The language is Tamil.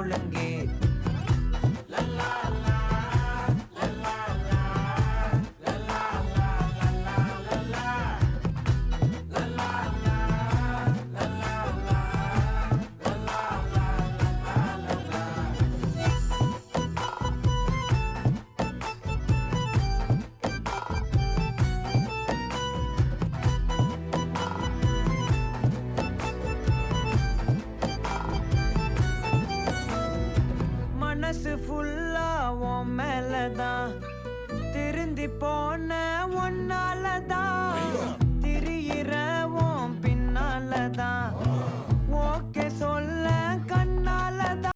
ஒழுங்கு. மனசு ஃபுல்லா உன் மேலதான், திருந்தி போன ஒன்னாலதான், திரியிற உன் பின்னாலதான். ஓகே சொல்ல